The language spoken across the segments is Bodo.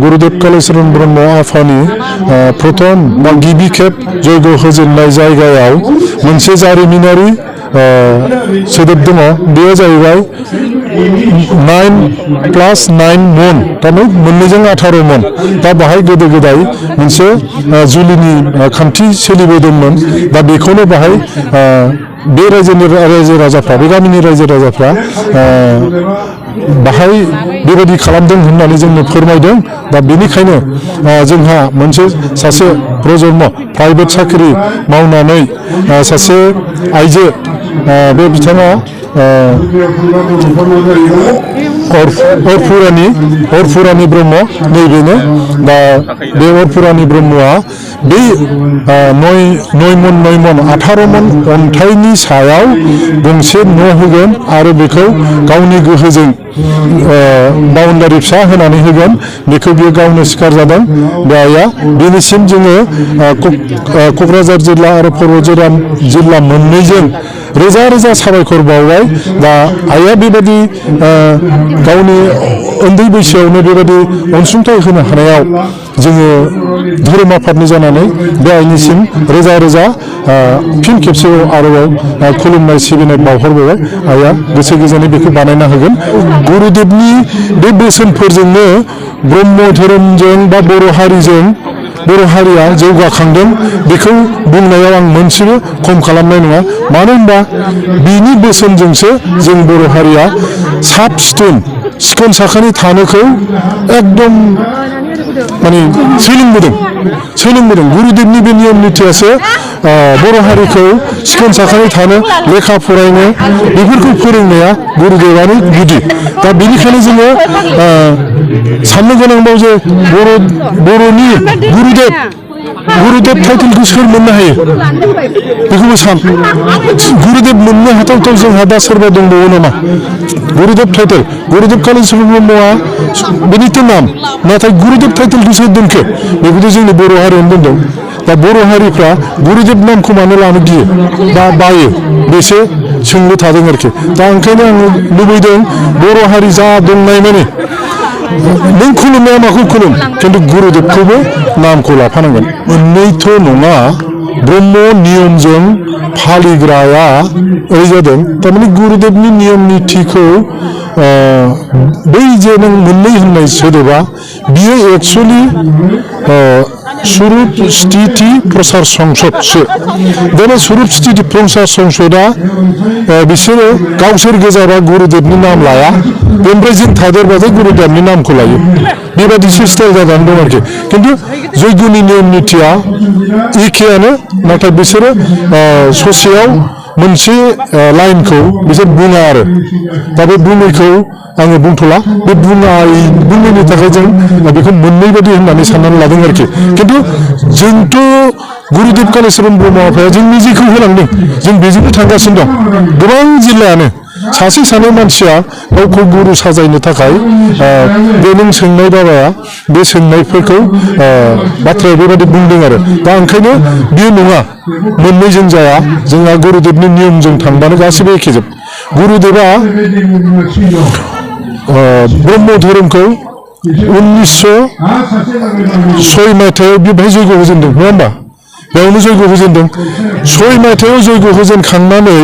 गुरुदेव कालीचरण ब्रह्म आफानि प्रथम बा गिबि खेब जयग होजेननाय जायगायाव मोनसे जारिमिनारि सोदोब दङ बेयो जाहैबाय 9+9 मन थारमाने मोननैजों 18 मन दा बाहाय गोदो गोदाय मोनसे जुलिनि खान्थि सोलिबोदोंमोन दा बेखौनो बाहाय बे रायजो राजाफ्रा बे गामिनि रायजो राजाफ्रा बाहाय बेबायदि खालामदों होननानै जोंनो फोरमायदों दा बेनिखायनो जोंहा मोनसे सासे प्रजन्म प्राइभेट साख्रि मावनानै सासे आइजो बे बिथाङा अरफुरानि ब्रह्म नैबेनो दा बे अरफुरानि ब्रह्मआ बे 9 मन 18 मन अन्थाइनि सायाव गंसे न' होगोन आरो बेखौ गावनि गोहोजों बाउन्डारि फिसा होनानै होगोन बेखौ बियो गावनो सिखार जादों बे आइया बेनिसिम जोङो क'क्राझार जिल्ला आरो बर'जिल्ला जिल्ला मोननैजों रोजा रोजा साबायखर बावबाय दा आइया बेबायदि गावनि उन्दै बैसोआवनो बेबायदि अनसुंथाइ होनो हानायाव जोङो धोरोम आफादनि जानानै बे आइनिसिम रोजा रोजा फिन खेबसेबाव आरोबाव खुलुमनाय सिबिनाय बावहरबाय आइया गोसो गोजोनै बेखौ बानायना होगोन गुरुदेवनि बे बोसोनफोरजोंनो ब्रह्म धोरोमजों बा बर' हारिया जौगाखांदों बेखौ बुंनायाव आं मोनसेबो खम खालामनाय नङा मानो होनबा बिनि बोसोनजोंसो जों बर' हारिया साब सिखोन साखोनै थानोखौ एकदम माने सोलोंबोदों गुरुदेवनि बे नियम निथियासो बर' हारिखौ सिखोन साखोनै थानो लेखा फरायनो बेफोरखौ फोरोंनाया गुरुदेवानो गुदि दा बेनिखायनो जोङो साननो गोनांबाव जे बर'नि गुरुदेव टाइटेलखौ सोर मोननो हायो बेखौबो सान गुरुदेव मोननो हाथावथाव जोंहा दा सोरबा दंबावो नामा गुरुदेव टाइटेल गुरुदेव कालीचरण ब्रह्मआ बेनिथ' नाम नाथाय गुरुदेव टाइटेलखौ सोर दोनखो बेखौथ' जोंनि बर' हारियावनो दोनदों दा बर' हारिफ्रा गुरुदेव नामखौ मानो लानो गियो बा बायो बेसो सोंलु थादों आरोखि दा ओंखायनो आङो लुबैदों बर' हारि जा दंनाय माने नों खुलुमनाया माखौ खुलुम खिन्थु गुरुदेवखौबो नामखौ लाफानांगोन मोननैथ' नङा ब्रह्म नियमजों फालिग्राया ओरै जादों थारमाने गुरुदेवनि नियम निथिखौ बै जे नों मोननै होननाय सोदोबा बियो एक्सुवेलि स्वरूप स्थिति प्रसार संसदसो दा बे स्वरूप स्थिति प्रसार संसदआ बिसोरो गावसोर गोजाबा गुरुदेवनि नाम लाया बेनिफ्राय जों थादेरबाथाय गुरुदेवनि नामखौ लायो बेबायदिसो स्टाइल जानानै दं आरोखि खिन्थु जयग'नि नियम निथिया एखेयानो नाथाय बिसोरो ससेयाव मोनसे लाइनखौ बिसोर बुङा आरो दा बे बुङैखौ आङो बुंथ'ला बे बुङैनि थाखाय जों बेखौ मोननै बायदि होननानै साननानै लादों आरोखि खिन्थु जोंथ' गुरुदेव कालीचरण ब्रह्म आफाया जोंनि जेखौ होलांदों जों बेजोंनो थांगासिनो दं गोबां जिल्लायानो सासे सानै मानसिया गावखौ गुरु साजायनो थाखाय बे नों सोंनाय बाबाया बे सोंनायफोरखौ बाथ्राया बेबायदि बुंदों आरो दा ओंखायनो बेयो नङा मोननैजों जाया जोंहा गुरुदेवनि नियमजों थांबानो गासैबो एखेजोब गुरुदेवा ब्रह्म धोरोमखौ 1906 मायथाइयाव बेवहाय जयग' होजेनदों नङा होमबा बेयावनो जयग' होजेनदों 6 मायथाइयाव जयग' होजेनखांनानै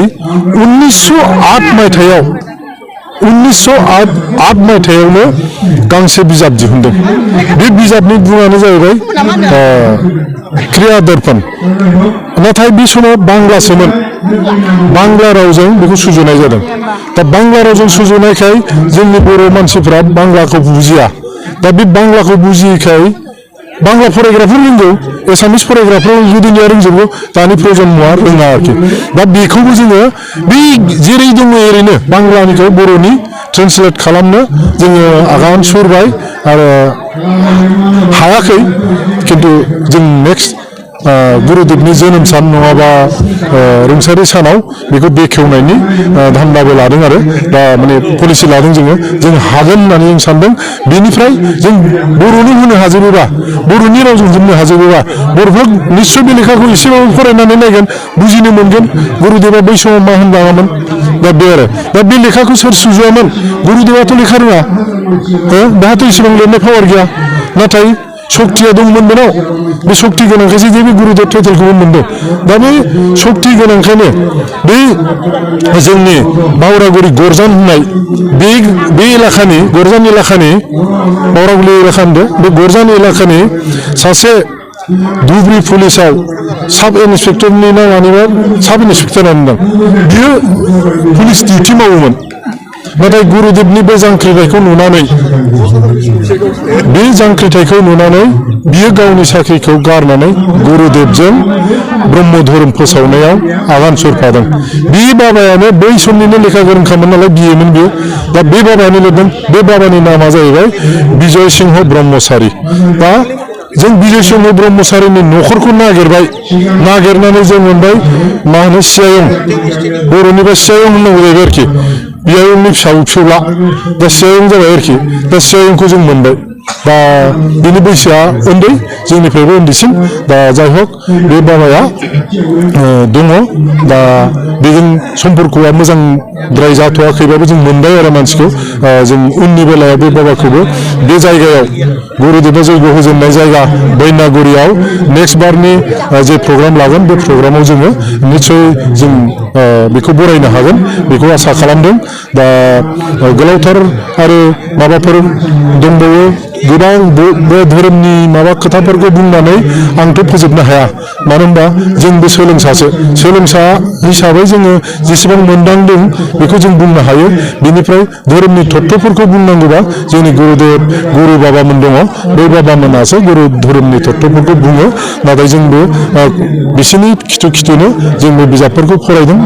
1908 मायथाइयावनो गांसे बिजाब दिहुनदों बे बिजाबनि मुङानो जाहैबाय क्रिया दर्पण नाथाय बे समाव बांलासोमोन बांला रावजों बेखौ सुजुनाय जादों दा बांला रावजों सुजुनायखाय जोंनि बर' मानसिफ्रा बांलाखौ बुजिया दा बे बांलाखौ बुजियैखाय बांला फरायग्राफोर रोंगौ एसामिस फरायग्राफोर जुदिनिया रोंजोबगौ दानि प्रजन्मआ रोङा आरोखि दा बेखौबो जोङो बे जेरै दङ ओरैनो बांलानिखौ बर'नि ट्रेन्सलेट खालामनो जोङो आगान सुरबाय आरो हायाखै खिन्थु जों नेक्स्ट गुरुदेवनि जोनोम सान नङाबा रुंसारि सानाव बेखौ बेखेवनायनि धान्दाबो लादों आरो दा माने पलिसि लादों जों हागोन होननानै जों सानदों बेनिफ्राय जों बर'नि होनो हाजोबोबा बर'नि रावजों होननो हाजोबोबा बर'फ्रा निस्सय बे लेखाखौ एसेबाबो फरायनानै नायगोन बुजिनो मोनगोन गुरुदेवा बै समाव मा होनलाङामोन दा बे आरो दा बे लेखाखौ सोर सुजुआमोन गुरुदेवाथ' लेखा रोङा बेहाथ' इसेबां लिरनाय पावार गैया नाथाय सक्तिया दंमोन बेनाव बे सक्ति गोनांखायसो जे बे गुरुदेव टाइटेलखौबो मोनदों दा बे सक्ति गोनांखायनो बे जोंनि बावरागुरि गरजान होननाय बे एलाकानि गरजान एलाकानि बावरागुरि एलाका होनदों बे गरजान एलाकानि सासे धुबुरी पुलिसाव साब इन्सपेक्टरनि ना मानिबा साब इन्सपेक्टर होनदों बियो पुलिस डिउटि मावोमोन नाथाय गुरुदेवनि बे जांख्रिथायखौ नुनानै बियो गावनि साख्रिखौ गारनानै गुरुदेवजों ब्रह्म धोरोम फोसावनायाव आगान सुरफादों बे बाबायानो बै समनिनो लेखा गोरोंखामोन नालाय बियोमोन बियो दा बे बाबायानो लिरदों बे बाबानि नामा जाहैबाय बिजय सिंह ब्रह्मचारी दा जों बिजय सिंह ब्रह्मचारीनि न'खरखौ नागिरनानै जों मोनबाय मा होनो सियायं बर'निबा सियायं होननांगौ जाहैबाय आरोखि बियायंनि फिसौला दा सियायं जाबाय आरोखि दा सियायंखौ जों मोनबाय दा बिनि बैसोआ उन्दै जोंनिफ्रायबो उन्दैसिन दा जाय हक बे बाबाया दङ दा बेजों सम्पर्कआ मोजांद्राय जाथ'वाखैबाबो जों मोनबाय आरो मानसिखौ जों उननि बेलायाव बे बाबाखौबो बे जायगायाव गुरुदेबा जयग होजेननाय जायगा बैनागुरियाव नेक्स्ट बारनि जे प्रग्राम लागोन बे प्रग्रामाव जोङो निस्सय जों बेखौ बरायनो हागोन बेखौ आसा खालामदों दा गोलावथार आरो माबाफोर दंबावो गोबां बे धोरोमनि माबा खोथाफोरखौ बुंनानै आंथ' फोजोबनो हाया मानो होनबा जोंबो सोलोंसा हिसाबै जोङो जेसेबां मोनदांदों बेखौ जों बुंनो हायो बेनिफ्राय धोरोमनि तत्त्वफोरखौ बुंनांगौबा जोंनि गुरु बाबामोन दङ बै बाबामोनासो गुरु धोरोमनि तत्त्वफोरखौ बुङो नाथाय जोंबो बिसोरनि खिथुनो जोंबो बिजाबफोरखौ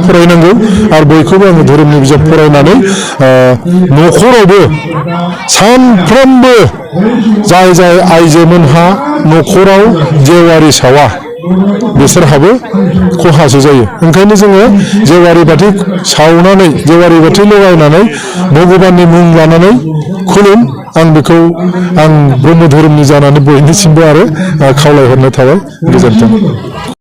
फरायनांगौ आरो बयखौबो आङो धोरोमनि बिजाब फरायनानै न'खरावबो सानफ्रोमबो जाय आइजोमोनहा न'खराव जेवारि सावा बिसोरहाबो खहासो जायो ओंखायनो जोङो जेवारि बाथि सावनानै जेवारि बाथि लगायनानै भगबाननि मुं लानानै खुलुम आं ब्रह्म धोरोमनि जानानै बयनिसिमबो आरो खावलायहरनाय थाबाय गोजोन्थों।